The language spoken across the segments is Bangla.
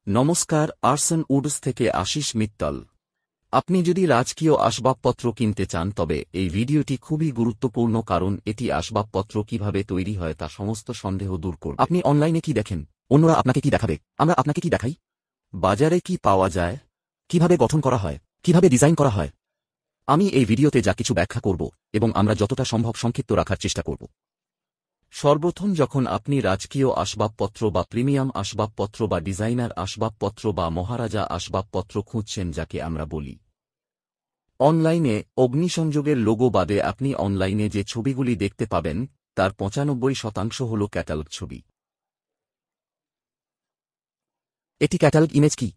নমস্কার, আর্সন উডস থেকে আশিস মিত্তল। আপনি যদি রাজকীয় আসবাবপত্র কিনতে চান তবে এই ভিডিওটি খুবই গুরুত্বপূর্ণ, কারণ এটি আসবাবপত্র কিভাবে তৈরি হয় তা সমস্ত সন্দেহ দূর করবে। আপনি অনলাইনে কি দেখেন, অন্যরা আপনাকে কি দেখাবে, আমরা আপনাকে কি দেখাই, বাজারে কি পাওয়া যায়, কিভাবে গঠন করা হয়, কিভাবে ডিজাইন করা হয়, আমি এই ভিডিওতে যা কিছু ব্যাখ্যা করব এবং আমরা যতটা সম্ভব সংক্ষিপ্ত রাখার চেষ্টা করব। সর্বপ্রথম যখন আপনি রাজকীয় আসবাবপত্র বা প্রিমিয়াম আসবাবপত্র বা ডিজাইনার আসবাবপত্র বা মহারাজা আসবাবপত্র খুঁজছেন, যাকে আমরা বলি অনলাইনে, অগ্নিসংযোগের লোগো বাদে আপনি অনলাইনে যে ছবিগুলি দেখতে পাবেন তার ৯৫% হল ক্যাটালগ ছবি। এটি ক্যাটালগ ইমেজ কি?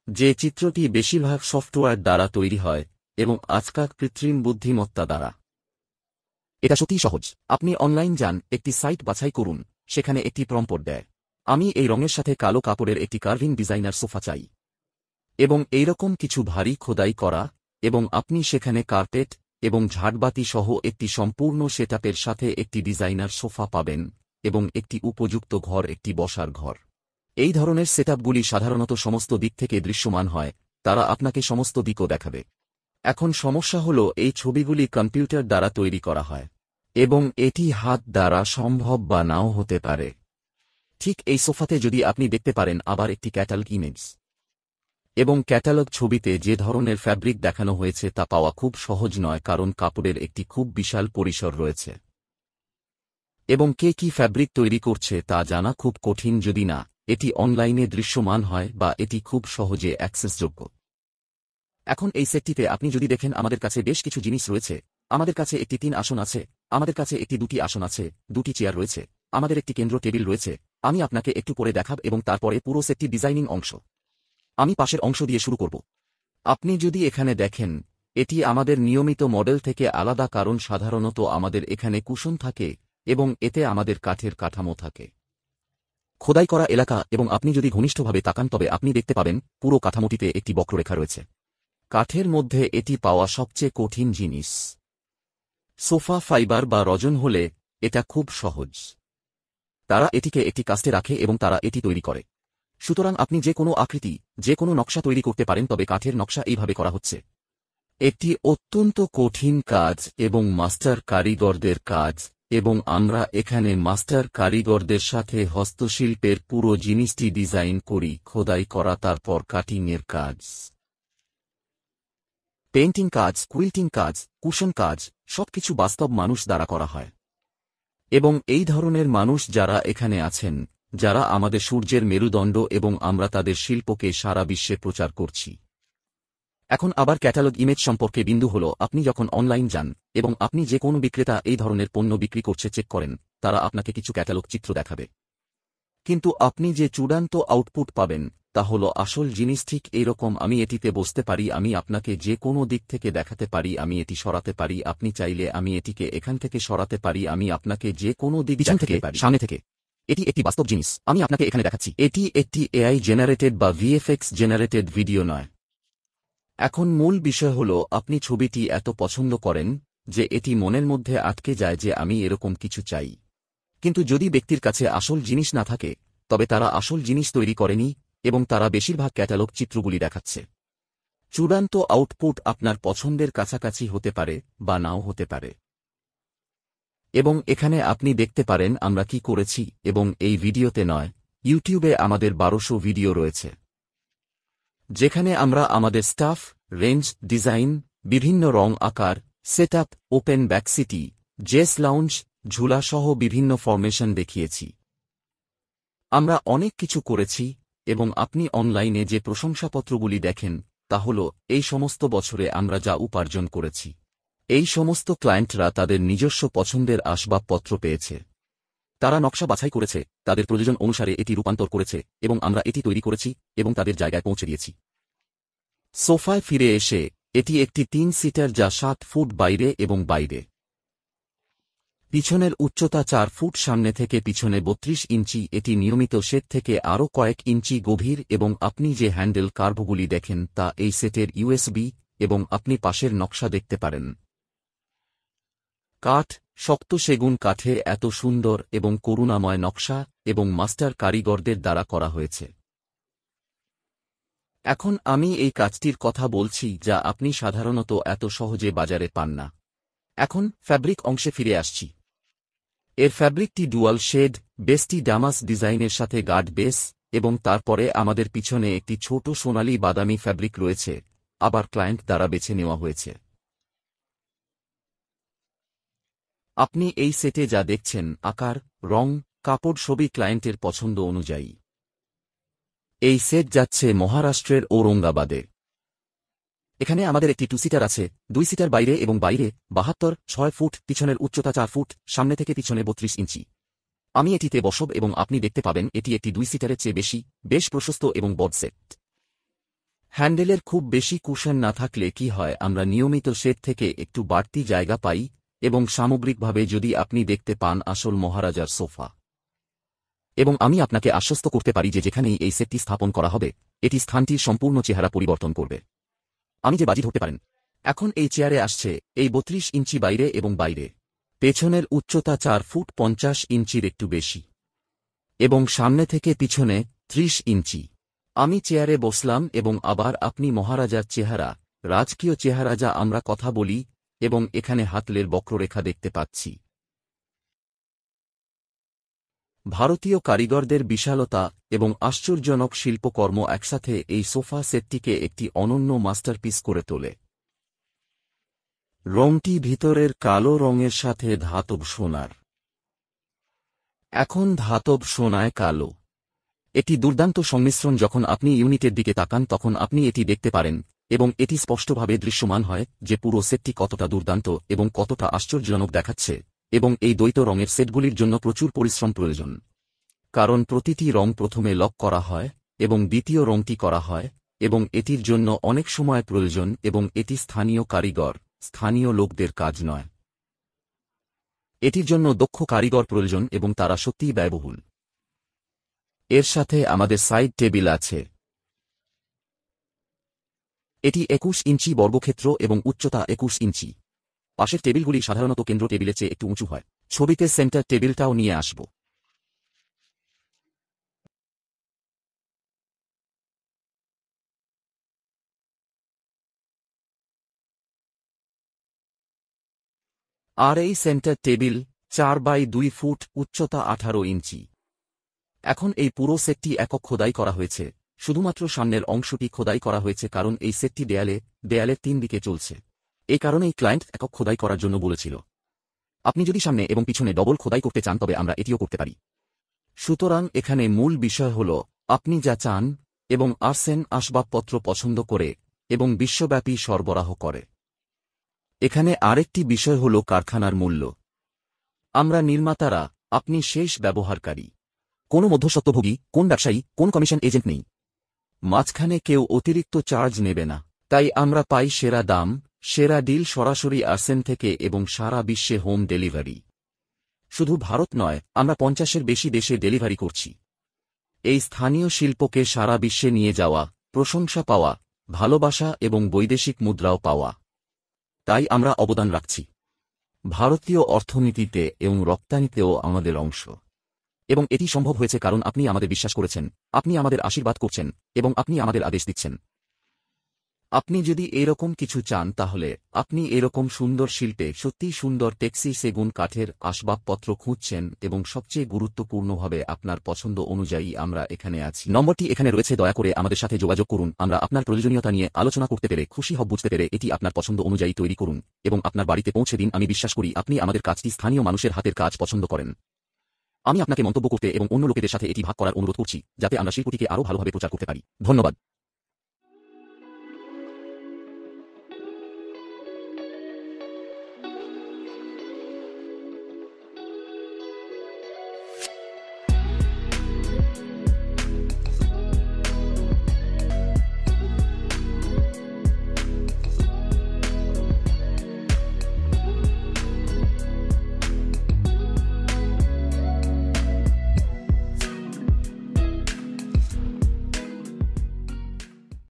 যে চিত্রটি বেশিরভাগ সফটওয়্যার দ্বারা তৈরি হয় এবং আজকাল কৃত্রিম বুদ্ধিমত্তা দ্বারা। এটা সত্যিই সহজ। আপনি অনলাইন যান, একটি সাইট বাছাই করুন, সেখানে একটি প্রম্পট দেয়, আমি এই রঙের সাথে কালো কাপড়ের একটি কার্ভিং ডিজাইনার সোফা চাই, এবং এইরকম কিছু ভারী খোদাই করা, এবং আপনি সেখানে কার্পেট এবং ঝাড়বাতি সহ একটি সম্পূর্ণ সেটআপের সাথে একটি ডিজাইনার সোফা পাবেন এবং একটি উপযুক্ত ঘর, একটি বসার ঘর। এই ধরনের সেটআপগুলি সাধারণত সমস্ত দিক থেকে দৃশ্যমান হয়, তারা আপনাকে সমস্ত দিকও দেখাবে। এখন সমস্যা হল এই ছবিগুলি কম্পিউটার দ্বারা তৈরি করা হয় এবং এটি হাত দ্বারা সম্ভব বা নাও হতে পারে। ঠিক এই সোফাতে যদি আপনি দেখতে পারেন আবার একটি ক্যাটালগ ইমেজ, এবং ক্যাটালগ ছবিতে যে ধরনের ফ্যাব্রিক দেখানো হয়েছে তা পাওয়া খুব সহজ নয়, কারণ কাপড়ের একটি খুব বিশাল পরিসর রয়েছে এবং কে কি ফ্যাব্রিক তৈরি করছে তা জানা খুব কঠিন যদি না এটি অনলাইনে দৃশ্যমান হয় বা এটি খুব সহজে অ্যাক্সেসযোগ্য। এখন এই সেটটিতে আপনি যদি দেখেন আমাদের কাছে বেশ কিছু জিনিস রয়েছে। আমাদের কাছে একটি 3 আসন আছে, আমাদের কাছে একটি 2টি আসন আছে, 2টি চেয়ার রয়েছে, আমাদের একটি কেন্দ্র টেবিল রয়েছে। আমি আপনাকে একটু পরে দেখাব এবং তারপরে পুরো সেটটি ডিজাইনিং অংশ। আমি পাশের অংশ দিয়ে শুরু করব। আপনি যদি এখানে দেখেন, এটি আমাদের নিয়মিত মডেল থেকে আলাদা, কারণ সাধারণত আমাদের এখানে কুশন থাকে এবং এতে আমাদের কাঠের কাঠামো থাকে, খোদাই করা এলাকা, এবং আপনি যদি ঘনিষ্ঠভাবে তাকান তবে আপনি দেখতে পাবেন পুরো কাঠামোটিতে একটি বক্ররেখা রয়েছে। কাঠের মধ্যে এটি পাওয়া সবচেয়ে কঠিন জিনিস। সোফা ফাইবার বা রজন হলে এটা খুব সহজ, তারা এটিকে একটি কাস্টে রাখে এবং তারা এটি তৈরি করে। সুতরাং আপনি যে কোনো আকৃতি, যে কোনো নকশা তৈরি করতে পারেন, তবে কাঠের নকশা এইভাবে করা হচ্ছে। এটি অত্যন্ত কঠিন কাজ এবং মাস্টার কারিগরদের কাজ, এবং আমরা এখানে মাস্টার কারিগরদের সাথে হস্তশিল্পের পুরো জিনিসটি ডিজাইন করি, খোদাই করা, তারপর কাটিংয়ের কাজ, পেইন্টিং কাজ, কুইল্টিং কাজ, কুশন কাজ, সবকিছু বাস্তব মানুষ দ্বারা করা হয়। এবং এই ধরনের মানুষ যারা এখানে আছেন, যারা আমাদের সূর্যের মেরুদণ্ড, এবং আমরা তাদের শিল্পকে সারা বিশ্বে প্রচার করছি। এখন আবার ক্যাটালগ ইমেজ সম্পর্কে বিন্দু হল, আপনি যখন অনলাইন যান এবং আপনি যে কোনো বিক্রেতা এই ধরনের পণ্য বিক্রি করছে চেক করেন, তারা আপনাকে কিছু ক্যাটালগ চিত্র দেখাবে, কিন্তু আপনি যে চূড়ান্ত আউটপুট পাবেন তা হল আসল জিনিস ঠিক এইরকম। আমি এটিতে বসতে পারি, আমি আপনাকে যে কোনো দিক থেকে দেখাতে পারি, আমি এটি সরাতে পারি, আপনি চাইলে আমি এটিকে এখান থেকে সরাতে পারি, আমি আপনাকে যে কোনো দিক পিছন থেকে, সামনে থেকে। এটি একটি বাস্তব জিনিস, আমি আপনাকে এখানে দেখাচ্ছি। এটি একটি এআই জেনারেটেড বা ভিএফএক্স জেনারেটেড ভিডিও নয়। এখন মূল বিষয় হল, আপনি ছবিটি এত পছন্দ করেন যে এটি মনের মধ্যে আটকে যায় যে আমি এরকম কিছু চাই, কিন্তু যদি ব্যক্তির কাছে আসল জিনিস না থাকে তবে তারা আসল জিনিস তৈরি করেনি এবং তারা বেশিরভাগ ক্যাটালগ চিত্রগুলি দেখাচ্ছে। চূড়ান্ত আউটপুট আপনার পছন্দের কাছাকাছি হতে পারে বা নাও হতে পারে। এবং এখানে আপনি দেখতে পারেন আমরা কি করেছি, এবং এই ভিডিওতে নয়, ইউটিউবে আমাদের 1200 ভিডিও রয়েছে, যেখানে আমরা আমাদের স্টাফ, রেঞ্জ, ডিজাইন, বিভিন্ন রং আকার, সেটআপ, ওপেন ব্যাকসিটি, জেস লাউঞ্জ, ঝুলা সহ বিভিন্ন ফরমেশন দেখিয়েছি। আমরা অনেক কিছু করেছি, এবং আপনি অনলাইনে যে প্রশংসাপত্রগুলি দেখেন তা হল এই সমস্ত বছরে আমরা যা উপার্জন করেছি। এই সমস্ত ক্লায়েন্টরা তাদের নিজস্ব পছন্দের আসবাবপত্র পেয়েছে, তারা নকশা বাছাই করেছে, তাদের প্রয়োজন অনুসারে এটি রূপান্তর করেছে, এবং আমরা এটি তৈরি করেছি এবং তাদের জায়গায় পৌঁছে দিয়েছি। সোফায় ফিরে এসে, এটি একটি 3 সিটার যা 7 ফুট বাইরে এবং বাইরে। পিছনের উচ্চতা 4 ফুট, সামনে থেকে পিছনে 32 ইঞ্চি। এটি নিয়মিত সেট থেকে আরও কয়েক ইঞ্চি গভীর, এবং আপনি যে হ্যান্ডেল কার্ভগুলি দেখেন তা এই সেটের ইউএসবি, এবং আপনি পাশের নকশা দেখতে পারেন। কাঠ, শক্ত সেগুন কাঠে এত সুন্দর এবং করুণাময় নকশা এবং মাস্টার কারিগরদের দ্বারা করা হয়েছে। এখন আমি এই কাজটির কথা বলছি যা আপনি সাধারণত এত সহজে বাজারে পান না। এখন ফ্যাব্রিক অংশে ফিরে আসছি। এর ফ্যাব্রিকটি ডুয়াল শেড, বেসটি ডামাস ডিজাইনের সাথে গার্ড বেস, এবং তারপরে আমাদের পিছনে একটি ছোট সোনালী বাদামি ফ্যাব্রিক রয়েছে, আবার ক্লায়েন্ট দ্বারা বেছে নেওয়া হয়েছে। আপনি এই সেটে যা দেখছেন আকার, রং, কাপড় সবই ক্লায়েন্টের পছন্দ অনুযায়ী। এই সেট যাচ্ছে মহারাষ্ট্রের ঔরঙ্গাবাদে। এখানে আমাদের একটি 2 সিটার আছে, 2 সিটার বাইরে এবং বাইরে 72-6 ফুট, পিছনের উচ্চতা 4 ফুট, সামনে থেকে পিছনে 32 ইঞ্চি। আমি এটিতে বসব এবং আপনি দেখতে পাবেন এটি একটি 2 সিটারের চেয়ে বেশি, বেশ প্রশস্ত এবং বড় সেট। হ্যান্ডেলের খুব বেশি কুশন না থাকলে কি হয়, আমরা নিয়মিত সেট থেকে একটু বাড়তি জায়গা পাই, এবং সামগ্রিকভাবে যদি আপনি দেখতে পান আসল মহারাজার সোফা। এবং আমি আপনাকে আশ্বস্ত করতে পারি যে যেখানেই এই সেটটি স্থাপন করা হবে, এটি স্থানটির সম্পূর্ণ চেহারা পরিবর্তন করবে। আমি যে বাজি ধরতে পারেন। এখন এই চেয়ারে আসছে এই 32 ইঞ্চি বাইরে এবং বাইরে। পেছনের উচ্চতা 4 ফুট 50 ইঞ্চির একটু বেশি, এবং সামনে থেকে পিছনে 30 ইঞ্চি। আমি চেয়ারে বসলাম এবং আবার আপনি মহারাজার চেহারা, রাজকীয় চেহারা যা আমরা কথা বলি, এবং এখানে হাতলের বক্ররেখা দেখতে পাচ্ছি। ভারতীয় কারিগরদের বিশালতা এবং আশ্চর্যজনক শিল্পকর্ম একসাথে এই সোফা সেটটিকে একটি অনন্য মাস্টারপিস করে তোলে। রংটি ভিতরের কালো রঙের সাথে ধাতব সোনার। এখন ধাতব সোনায় কালো, এটি দুর্দান্ত সংমিশ্রণ। যখন আপনি ইউনিটের দিকে তাকান তখন আপনি এটি দেখতে পারেন, এবং এটি স্পষ্টভাবে দৃশ্যমান হয় যে পুরো সেটটি কতটা দুর্দান্ত এবং কতটা আশ্চর্যজনক দেখাচ্ছে। এবং এই দ্বৈত রঙের সেটগুলির জন্য প্রচুর পরিশ্রম প্রয়োজন, কারণ প্রতিটি রং প্রথমে লক করা হয় এবং দ্বিতীয় রংটি করা হয়, এবং এটির জন্য অনেক সময় প্রয়োজন, এবং এটি স্থানীয় কারিগর, স্থানীয় লোকদের কাজ নয়। এটির জন্য দক্ষ কারিগর প্রয়োজন এবং তারা সত্যিই ব্যয়বহুল। এর সাথে আমাদের সাইড টেবিল আছে। এটি 21 ইঞ্চি বর্গক্ষেত্র এবং উচ্চতা 21 ইঞ্চি। পাশের টেবিলগুলি সাধারণত কেন্দ্র টেবিলের চেয়ে একটু উঁচু হয়। ছবিতে সেন্টার টেবিলটাও নিয়ে আসব। আর এই সেন্টার টেবিল 4x2 ফুট, উচ্চতা 18 ইঞ্চি। এখন এই পুরো সেটটি একক খোদাই করা হয়েছে, শুধুমাত্র সামনের অংশটি খোদাই করা হয়েছে কারণ এই সেটটি দেয়ালের 3 দিকে চলছে। এই কারণেই ক্লায়েন্ট একক খোদাই করার জন্য বলেছিল। আপনি যদি সামনে এবং পিছনে ডবল খোদাই করতে চান তবে আমরা এটিও করতে পারি। সুতরাং এখানে মূল বিষয় হল আপনি যা চান, এবং আর্সেন আসবাবপত্র পছন্দ করে এবং বিশ্বব্যাপী সরবরাহ করে। এখানে আরেকটি বিষয় হল কারখানার মূল্য। আমরা নির্মাতারা, আপনি শেষ ব্যবহারকারী। কোনো মধ্যস্বত্বভোগী, কোন ব্যবসায়ী, কোন কমিশন এজেন্ট নেই। মাঝখানে কেউ অতিরিক্ত চার্জ নেবে না। তাই আমরা পাই সেরা দাম, সেরা ডিল সরাসরি আর্সেন থেকে এবং সারা বিশ্বে হোম ডেলিভারি। শুধু ভারত নয়, আমরা 50-এর বেশি দেশে ডেলিভারি করছি। এই স্থানীয় শিল্পকে সারা বিশ্বে নিয়ে যাওয়া, প্রশংসা পাওয়া, ভালোবাসা এবং বৈদেশিক মুদ্রাও পাওয়া। তাই আমরা অবদান রাখছি। ভারতীয় অর্থনীতিতে এবং রপ্তানিতেও আমাদের অংশ। এবং এটি সম্ভব হয়েছে কারণ আপনি আমাদের বিশ্বাস করেছেন, আপনি আমাদের আশীর্বাদ করছেন, এবং আপনি আমাদের আদেশ দিচ্ছেন। আপনি যদি এরকম কিছু চান তাহলে আপনি এরকম সুন্দর শিল্পে সত্যিই সুন্দর টেক্সি সেগুন কাঠের আসবাবপত্র খুঁজছেন, এবং সবচেয়ে গুরুত্বপূর্ণভাবে আপনার পছন্দ অনুযায়ী আমরা এখানে আছি। নম্বরটি এখানে রয়েছে, দয়া করে আমাদের সাথে যোগাযোগ করুন। আমরা আপনার প্রয়োজনীয়তা নিয়ে আলোচনা করতে পেরে খুশি হব। বুঝতে পেরে এটি আপনার পছন্দ অনুযায়ী তৈরি করুন এবং আপনার বাড়িতে পৌঁছে দিন। আমি বিশ্বাস করি আপনি আমাদের কাজটি স্থানীয় মানুষের হাতের কাজ পছন্দ করেন। আমি আপনাকে মন্তব্য করতে এবং অন্য লোকেদের সাথে এটি ভাগ করার অনুরোধ করছি, যাতে আমরা শিল্পটিকে আরও ভালোভাবে প্রচার করতে পারি। ধন্যবাদ।